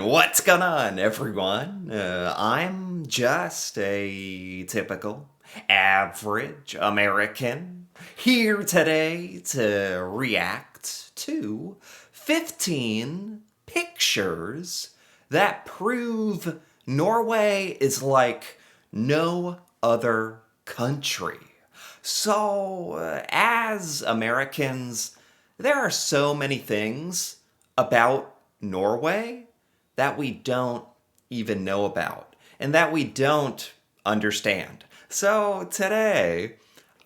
What's going on, everyone? I'm just a typical, average American here today to react to 15 pictures that prove Norway is like no other country. So, as Americans, there are so many things about Norway that we don't even know about and that we don't understand. So today,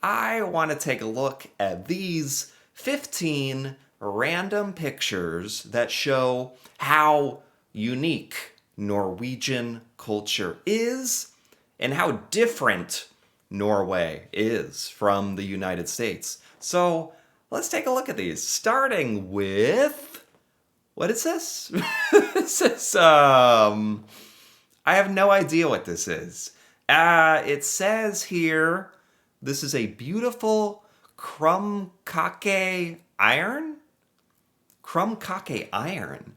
I want to take a look at these 15 random pictures that show how unique Norwegian culture is and how different Norway is from the United States. So let's take a look at these, starting with what is this? This is I have no idea what this is. It says here this is a beautiful krumkake iron. Krumkake iron.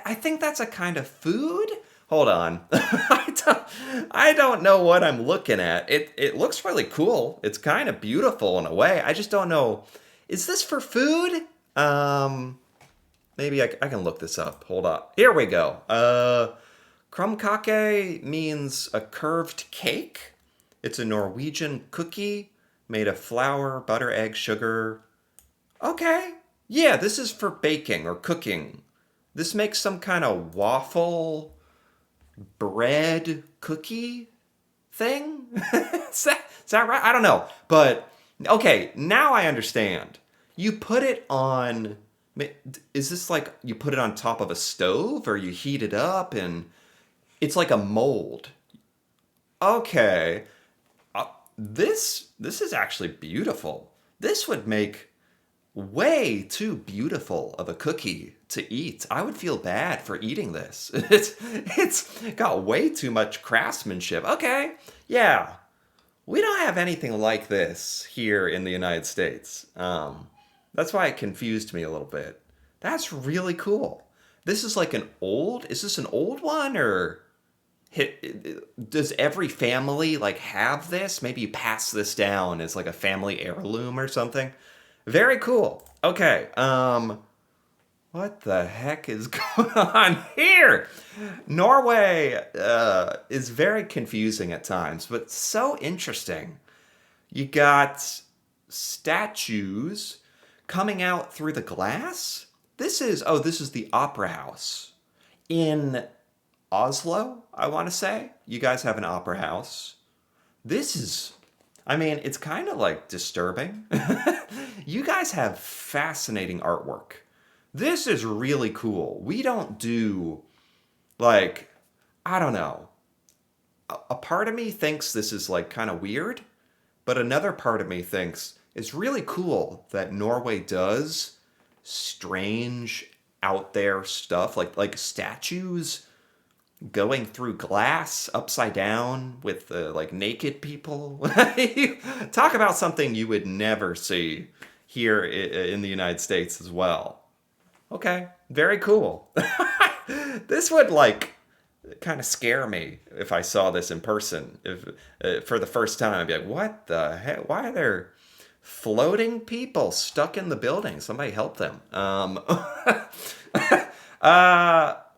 I think that's a kind of food. Hold on. I don't know what I'm looking at. It looks really cool. It's kind of beautiful in a way. I just don't know. Is this for food? Maybe I can look this up. Hold up. Here we go. Krumkake means a curved cake. It's a Norwegian cookie made of flour, butter, egg, sugar. Okay. Yeah, this is for baking or cooking. This makes some kind of waffle bread cookie thing? Is that right? I don't know. But okay, now I understand. You put it on. Is this like you put it on top of a stove or you heat it up and it's like a mold? Okay. This is actually beautiful. This would make way too beautiful of a cookie to eat. I would feel bad for eating this. It's got way too much craftsmanship. Okay, yeah, we don't have anything like this here in the United States. That's why it confused me a little bit. That's really cool. This is like an old. Is this an old one or? Does every family like have this? Maybe you pass this down as like a family heirloom or something. Very cool. Okay. What the heck is going on here? Norway is very confusing at times, but so interesting. You got statues coming out through the glass. This is the opera house in Oslo, I want to say. You guys have an opera house. This is, I mean, it's kind of like disturbing. You guys have fascinating artwork. This is really cool. We don't do, like, I don't know. A part of me thinks this is like kind of weird, but another part of me thinks it's really cool that Norway does strange out there stuff like statues going through glass upside down with like naked people. Talk about something you would never see here in the United States as well. Okay, very cool. This would like kind of scare me if I saw this in person. If for the first time, I'd be like, "What the heck? Why are there floating people stuck in the building? Somebody help them."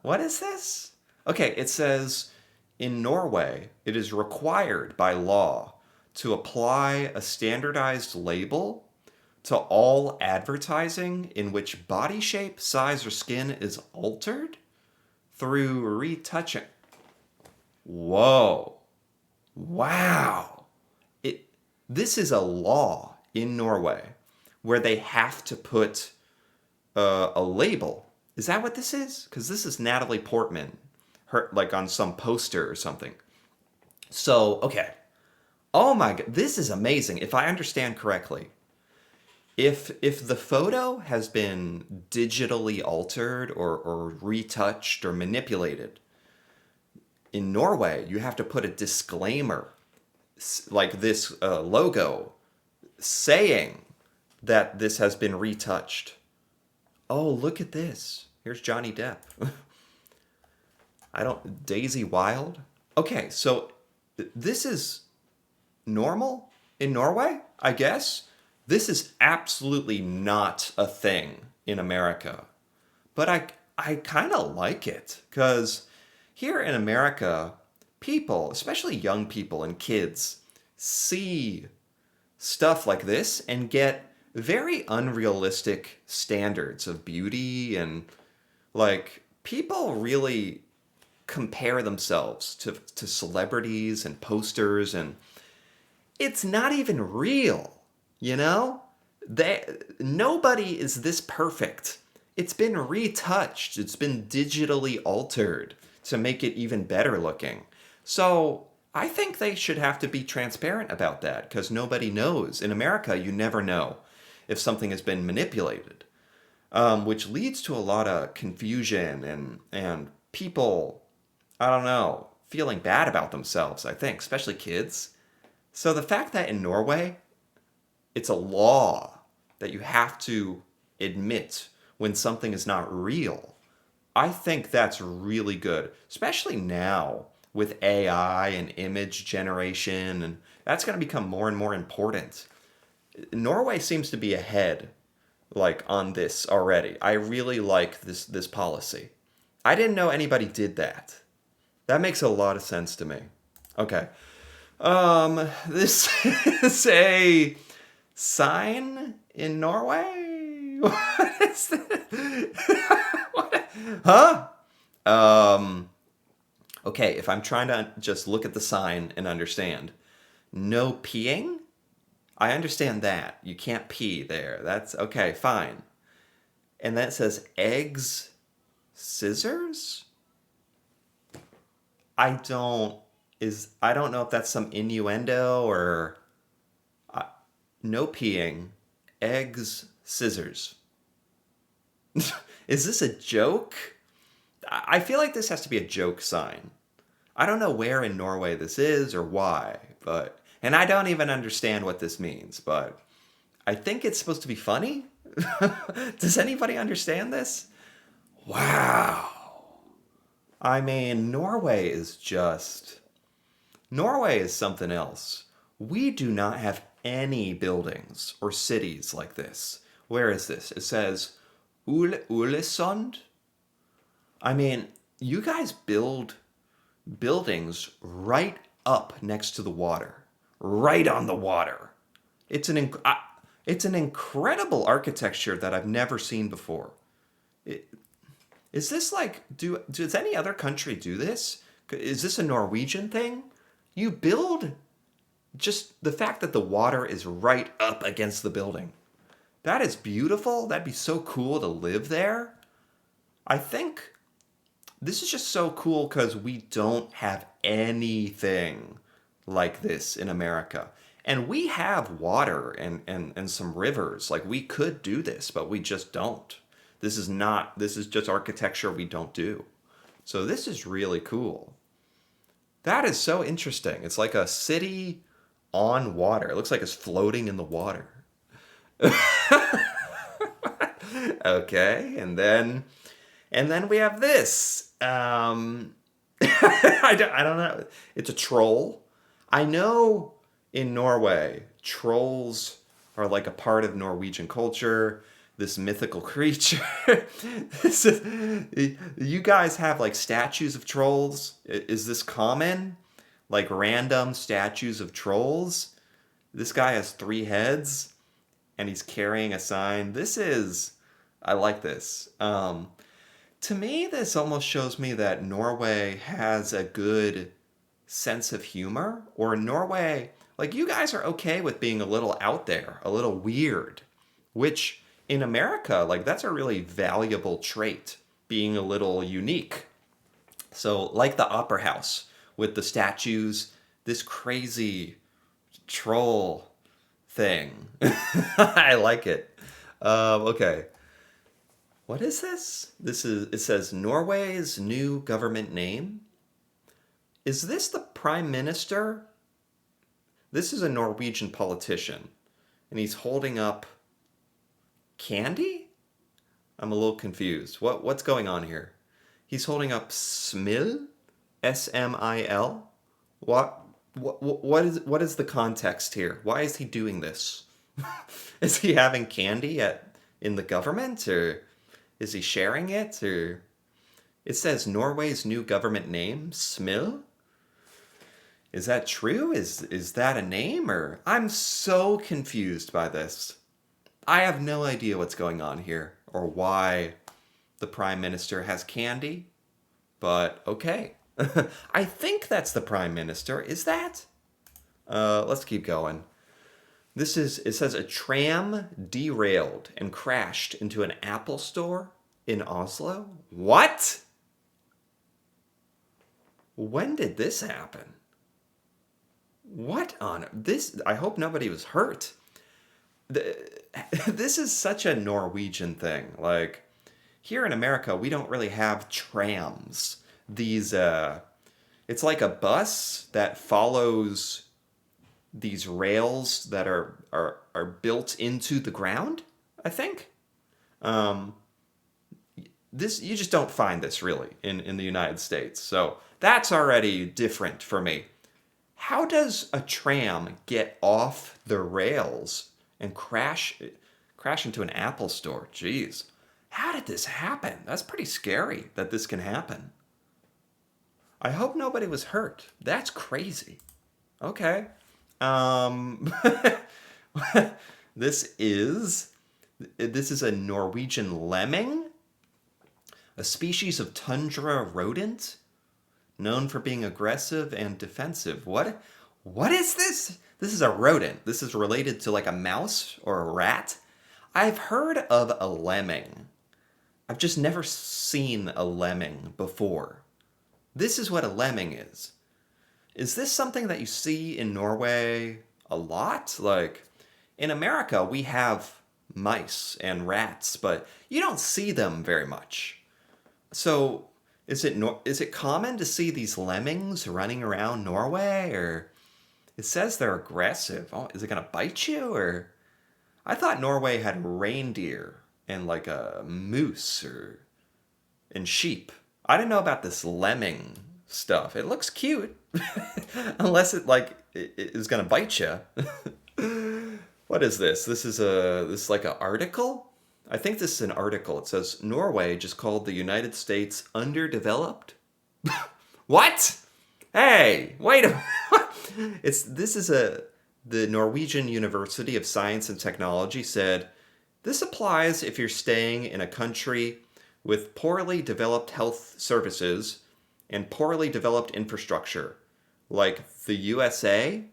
What is this? Okay, it says in Norway, it is required by law to apply a standardized label to all advertising in which body shape, size, or skin is altered through retouching. Whoa. Wow. It This is a law in Norway where they have to put a label. Is that what this is? Because this is Natalie Portman, her like on some poster or something. So okay. Oh my god, this is amazing. If I understand correctly, if the photo has been digitally altered or retouched or manipulated, in Norway you have to put a disclaimer like this logo saying that this has been retouched. Oh, look at this. Here's Johnny Depp. I don't, Daisy Wild? Okay, so this is normal in Norway, I guess. This is absolutely not a thing in America. But I kind of like it because here in America, people, especially young people and kids, see stuff like this and get very unrealistic standards of beauty, and like people really compare themselves to celebrities and posters, and it's not even real, you know? They, nobody is this perfect. It's been retouched, it's been digitally altered to make it even better looking. So I think they should have to be transparent about that because nobody knows. In America, you never know if something has been manipulated, which leads to a lot of confusion and people, I don't know, feeling bad about themselves, I think, especially kids. So the fact that in Norway, it's a law that you have to admit when something is not real, I think that's really good, especially now with AI and image generation, and that's going to become more and more important. Norway seems to be ahead like on this already. I really like this policy. I didn't know anybody did that. That makes a lot of sense to me. Okay. This is a sign in Norway? What is that? What? Huh? Um, okay, if I'm trying to just look at the sign and understand. No peeing? I understand that. You can't pee there. That's okay, fine. And then it says eggs, scissors? I don't know if that's some innuendo or no peeing, eggs, scissors. Is this a joke? I feel like this has to be a joke sign. I don't know where in Norway this is or why, but and I don't even understand what this means, but I think it's supposed to be funny. Does anybody understand this? Wow. I mean, Norway is something else. We do not have any buildings or cities like this. Where is this? It says Ulesund. I mean, you guys build buildings right up next to the water, right on the water. It's it's an incredible architecture that I've never seen before. It, is this like does any other country do this? Is this a Norwegian thing? You build just the fact that the water is right up against the building. That is beautiful. That'd be so cool to live there. I think this is just so cool because we don't have anything like this in America. And we have water and some rivers. Like we could do this, but we just don't. This is just architecture we don't do. So this is really cool. That is so interesting. It's like a city on water. It looks like it's floating in the water. Okay, and then we have this. I don't know. It's a troll. I know in Norway, trolls are like a part of Norwegian culture. This mythical creature. You guys have like statues of trolls. Is this common? Like random statues of trolls? This guy has three heads and he's carrying a sign. I like this. To me, this almost shows me that Norway has a good sense of humor, or Norway, like you guys are okay with being a little out there, a little weird, which in America, like that's a really valuable trait, being a little unique. So, like the Opera House with the statues, this crazy troll thing. I like it. Okay. What is this? It says Norway's new government name. Is this the prime minister? This is a Norwegian politician, and he's holding up candy? I'm a little confused. What's going on here? He's holding up Smil? SMIL? What is the context here? Why is he doing this? Is he having candy in the government, or is he sharing it, or it says Norway's new government name, Smil? Is that true? Is that a name, or I'm so confused by this. I have no idea what's going on here or why the prime minister has candy, but okay. I think that's the prime minister. Is that? Let's keep going. It says a tram derailed and crashed into an Apple store in Oslo. What? When did this happen? What on this? I hope nobody was hurt. This is such a Norwegian thing. Like, here in America, we don't really have trams. It's like a bus that follows these rails that are built into the ground, I think. Um, this you just don't find this really in the United States. So that's already different for me. How does a tram get off the rails and crash into an Apple store? Jeez. How did this happen? That's pretty scary that this can happen. I hope nobody was hurt. That's crazy. Okay. Um this is this is a Norwegian lemming, a species of tundra rodent known for being aggressive and defensive. What is this? This is a rodent. This is related to like a mouse or a rat. I've heard of a lemming. I've just never seen a lemming before. This is what a lemming is. Is this something that you see in Norway a lot? Like, in America, we have mice and rats, but you don't see them very much. So, is it common to see these lemmings running around Norway, or it says they're aggressive? Oh, is it gonna bite you, or I thought Norway had reindeer and like a moose or and sheep. I didn't know about this lemming stuff. It looks cute, unless it is gonna bite you. What is this? This is like an article. I think this is an article. It says Norway just called the United States underdeveloped. What? Hey, wait a the Norwegian University of Science and Technology said this applies if you're staying in a country with poorly developed health services and poorly developed infrastructure, like the USA.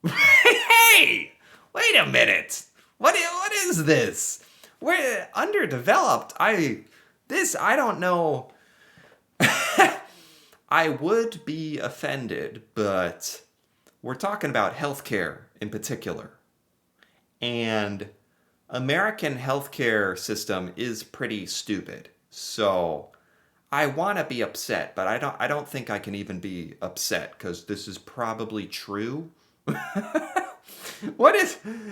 Hey, wait a minute. What is this? We're underdeveloped. I don't know. I would be offended, but we're talking about healthcare in particular. And American healthcare system is pretty stupid. So I want to be upset, but I don't think I can even be upset because this is probably true.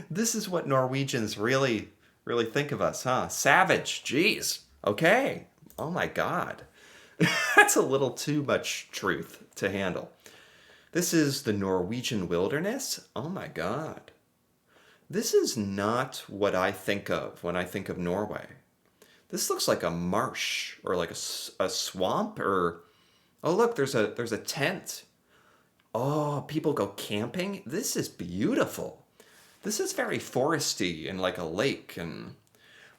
This is what Norwegians really think of us, huh? Savage. Jeez. Okay. Oh my God. That's a little too much truth to handle. This is the Norwegian wilderness. Oh my God. This is not what I think of when I think of Norway. This looks like a marsh or like a swamp or oh look, there's a tent. Oh, people go camping. This is beautiful. This is very foresty and like a lake, and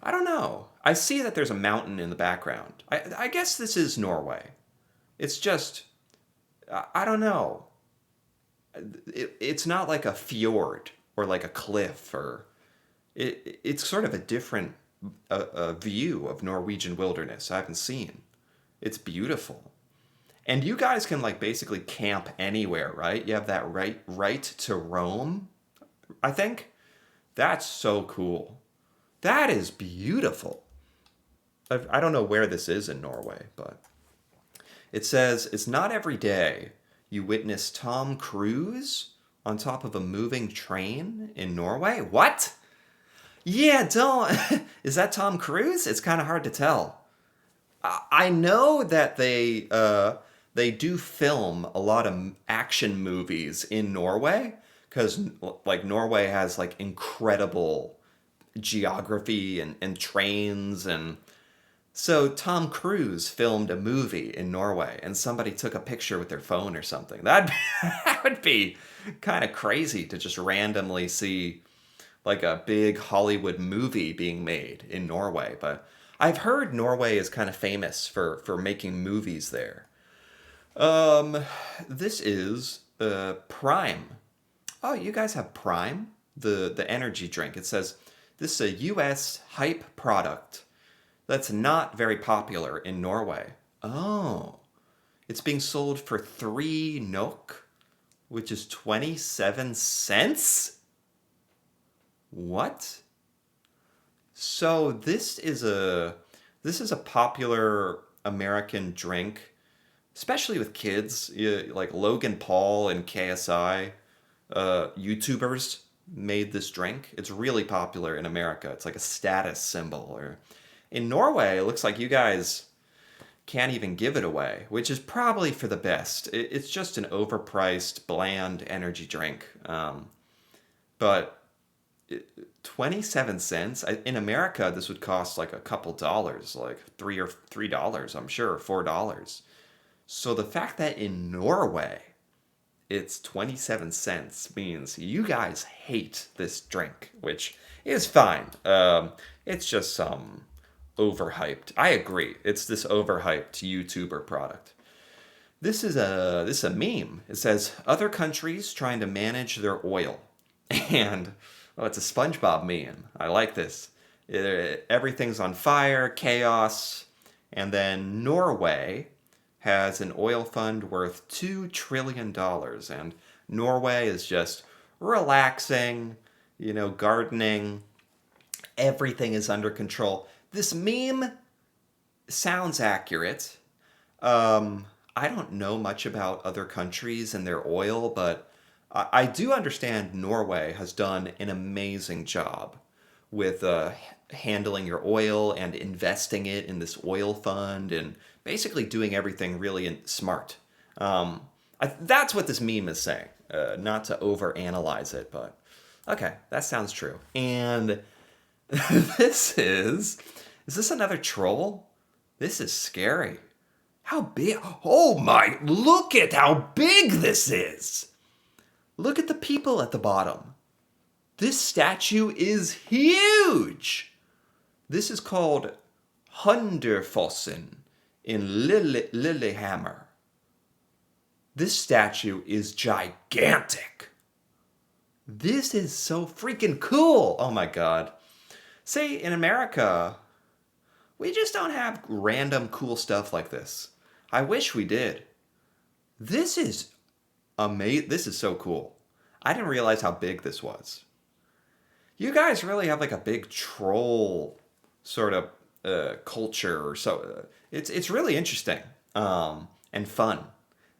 I don't know. I see that there's a mountain in the background. I guess this is Norway. It's just I don't know. It's not like a fjord or like a cliff or it's sort of a different a view of Norwegian wilderness I haven't seen. It's beautiful. And you guys can like basically camp anywhere, right? You have that right to roam, I think. That's so cool. That is beautiful. I don't know where this is in Norway, but it says it's not every day you witness Tom Cruise on top of a moving train in Norway. What? Yeah, don't. Is that Tom Cruise? It's kind of hard to tell. I know that they do film a lot of action movies in Norway because like Norway has like incredible geography and trains, and so Tom Cruise filmed a movie in Norway and somebody took a picture with their phone or something. That would be kind of crazy to just randomly see like a big Hollywood movie being made in Norway. But I've heard Norway is kind of famous for making movies there. Um, this is Prime. Oh, you guys have Prime? The energy drink. It says this is a US hype product that's not very popular in Norway. Oh, it's being sold for 3 NOK, which is 27 cents? What? So this is a popular American drink, especially with kids. Like Logan Paul and KSI, YouTubers made this drink. It's really popular in America. It's like a status symbol. Or in Norway, it looks like you guys can't even give it away, which is probably for the best. It's just an overpriced, bland energy drink. But 27 cents in America, this would cost like a couple dollars, like $3, I'm sure, $4. So the fact that in Norway it's 27 cents means you guys hate this drink, which is fine. It's just some overhyped. I agree. It's this overhyped YouTuber product. This is a meme. It says other countries trying to manage their oil, and oh, it's a SpongeBob meme. I like this. Everything's on fire, chaos, and then Norway has an oil fund worth $2 trillion, and Norway is just relaxing, gardening. Everything is under control. This meme sounds accurate. I don't know much about other countries and their oil, but I do understand Norway has done an amazing job with handling your oil and investing it in this oil fund and basically doing everything really smart. That's what this meme is saying. Not to overanalyze it, but okay, that sounds true. And is this another troll? This is scary. How big? Oh my, look at how big this is. Look at the people at the bottom. This statue is huge. This is called Hunderfossen in Lillehammer. This statue is gigantic. This is so freaking cool. Oh my God. See, in America, we just don't have random cool stuff like this. I wish we did. This is amazing. This is so cool. I didn't realize how big this was. You guys really have like a big troll sort of culture or so. It's really interesting and fun.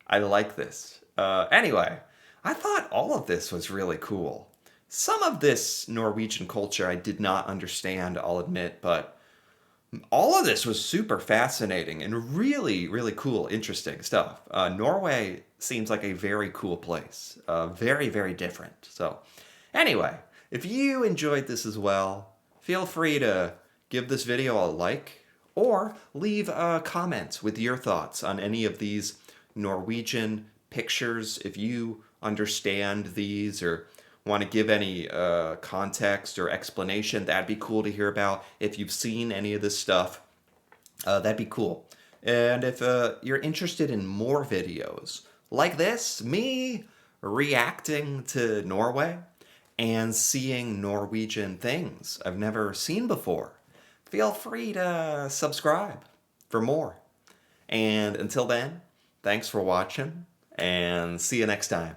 I like this. Anyway, I thought all of this was really cool. Some of this Norwegian culture I did not understand, I'll admit, but all of this was super fascinating and really, really cool, interesting stuff. Norway seems like a very cool place. Very, very different. So, anyway, if you enjoyed this as well, feel free to give this video a like or leave a comment with your thoughts on any of these Norwegian pictures. If you understand these or want to give any context or explanation, that'd be cool to hear about. If you've seen any of this stuff, that'd be cool. And if you're interested in more videos like this, me reacting to Norway and seeing Norwegian things I've never seen before, feel free to subscribe for more. And until then, thanks for watching and see you next time.